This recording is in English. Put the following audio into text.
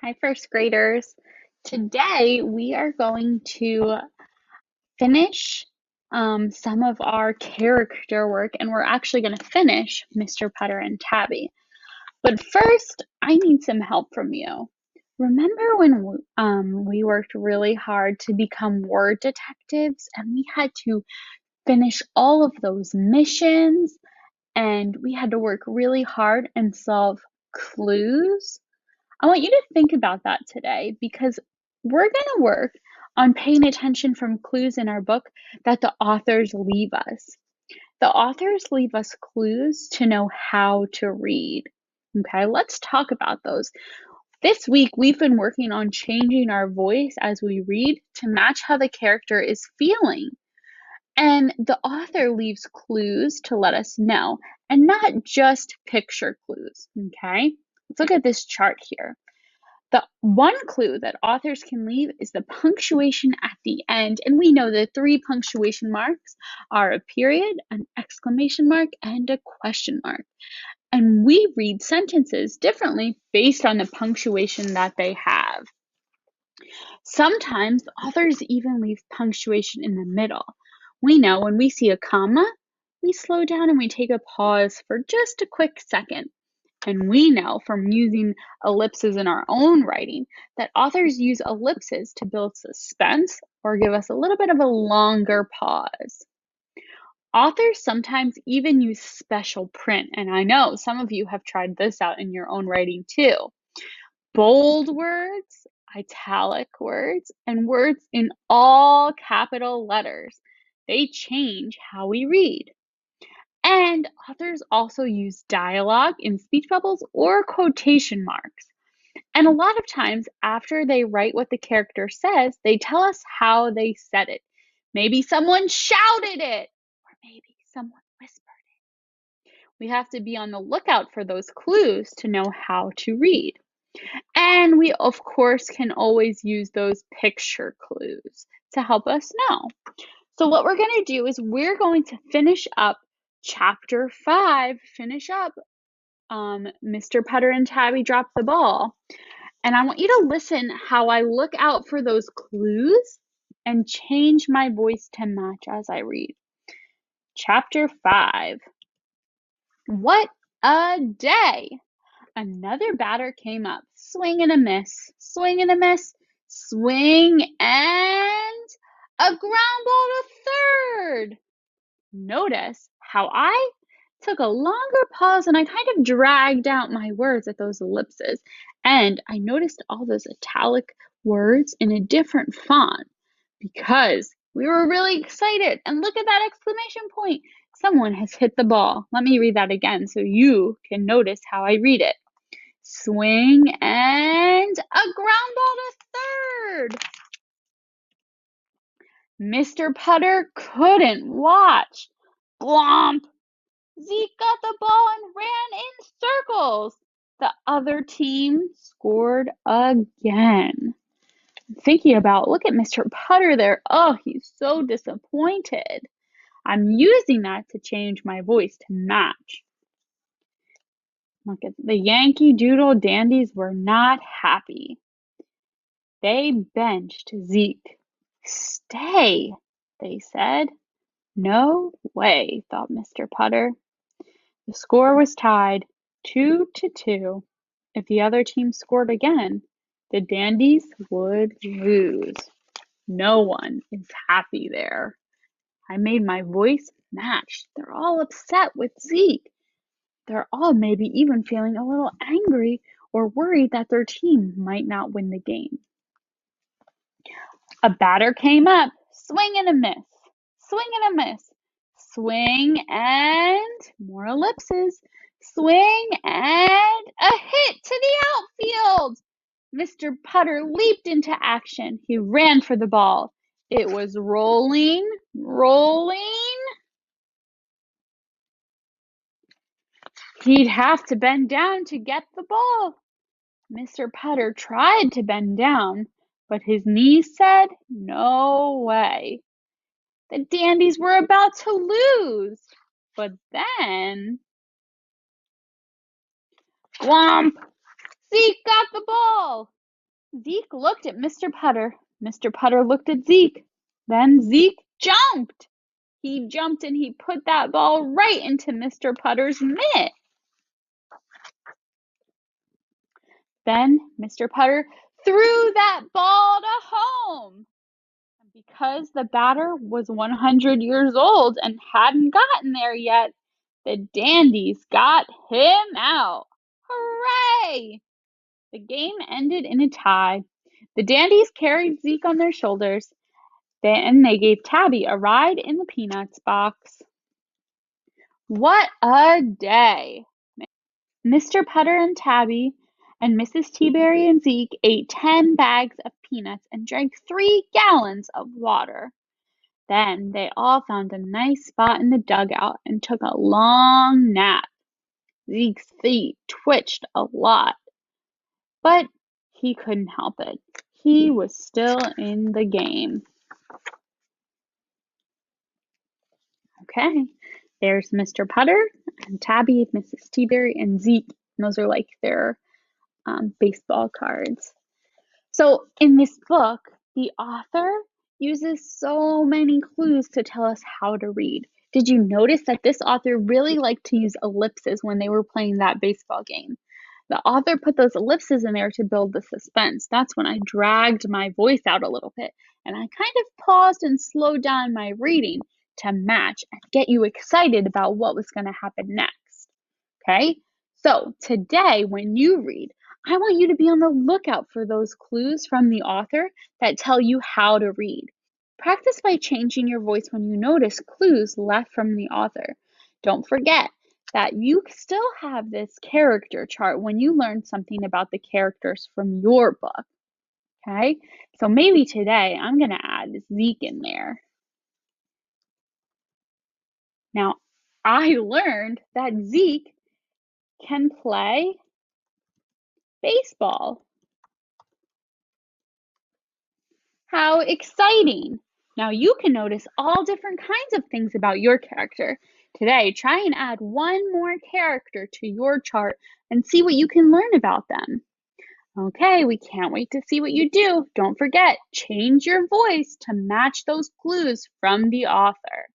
Hi, first graders. Today we are going to finish some of our character work, and we're actually going to finish Mr. Putter and Tabby. But first, I need some help from you. Remember when we worked really hard to become word detectives, and we had to finish all of those missions, and we had to work really hard and solve clues? I want you to think about that today because we're going to work on paying attention from clues in our book that the authors leave us. The authors leave us clues to know how to read. Okay, let's talk about those. This week, we've been working on changing our voice as we read to match how the character is feeling. And the author leaves clues to let us know, and not just picture clues. Okay, let's look at this chart here. The one clue that authors can leave is the punctuation at the end, and we know the three punctuation marks are a period, an exclamation mark, and a question mark. And we read sentences differently based on the punctuation that they have. Sometimes authors even leave punctuation in the middle. We know when we see a comma, we slow down and we take a pause for just a quick second. And we know from using ellipses in our own writing that authors use ellipses to build suspense or give us a little bit of a longer pause. Authors sometimes even use special print, and I know some of you have tried this out in your own writing too. Bold words, italic words, and words in all capital letters. They change how we read. And authors also use dialogue in speech bubbles or quotation marks. And a lot of times, after they write what the character says, they tell us how they said it. Maybe someone shouted it, or maybe someone whispered it. We have to be on the lookout for those clues to know how to read. And we, of course, can always use those picture clues to help us know. So what we're going to do is we're going to finish up chapter 5, finish up Mr. Putter and Tabby drop the ball. And I want you to listen how I look out for those clues and change my voice to match as I read. Chapter 5. What a day! Another batter came up. Swing and a miss, swing and a miss, swing and a ground ball to third. Notice how I took a longer pause and I kind of dragged out my words at those ellipses. And I noticed all those italic words in a different font because we were really excited. And look at that exclamation point. Someone has hit the ball. Let me read that again so you can notice how I read it. Swing and a ground ball to third. Mr. Putter couldn't watch. Blomp! Zeke got the ball and ran in circles. The other team scored again. Thinking about, look at Mr. Putter there. Oh, he's so disappointed. I'm using that to change my voice to match. Look at the Yankee Doodle Dandies were not happy. They benched Zeke. Stay, they said. No way, thought Mr. Putter. The score was tied 2-2. If the other team scored again, the Dandies would lose. No one is happy there. I made my voice match. They're all upset with Zeke. They're all maybe even feeling a little angry or worried that their team might not win the game. A batter came up. Swing and a miss. Swing and a miss. Swing and more ellipses. Swing and a hit to the outfield. Mr. Putter leaped into action. He ran for the ball. It was rolling, rolling. He'd have to bend down to get the ball. Mr. Putter tried to bend down, but his knees said, no way. The Dandies were about to lose. But then, Glomp! Zeke got the ball. Zeke looked at Mr. Putter. Mr. Putter looked at Zeke. Then Zeke jumped. He jumped and he put that ball right into Mr. Putter's mitt. Then Mr. Putter threw that ball to home. Because the batter was 100 years old and hadn't gotten there yet, the Dandies got him out. Hooray! The game ended in a tie. The Dandies carried Zeke on their shoulders. Then they gave Tabby a ride in the Peanuts box. What a day! Mr. Putter and Tabby and Mrs. Teaberry and Zeke ate 10 bags of peanuts and drank 3 gallons of water. Then they all found a nice spot in the dugout and took a long nap. Zeke's feet twitched a lot, but he couldn't help it. He was still in the game. Okay, there's Mr. Putter and Tabby, Mrs. Teaberry, and Zeke. And those are like their baseball cards. So in this book, the author uses so many clues to tell us how to read. Did you notice that this author really liked to use ellipses when they were playing that baseball game? The author put those ellipses in there to build the suspense. That's when I dragged my voice out a little bit and I kind of paused and slowed down my reading to match and get you excited about what was going to happen next. Okay? So today, when you read, I want you to be on the lookout for those clues from the author that tell you how to read. Practice by changing your voice when you notice clues left from the author. Don't forget that you still have this character chart when you learn something about the characters from your book. Okay, so maybe today I'm going to add Zeke in there. Now, I learned that Zeke can play baseball. How exciting! Now you can notice all different kinds of things about your character. Today, try and add one more character to your chart and see what you can learn about them. Okay, we can't wait to see what you do. Don't forget, change your voice to match those clues from the author.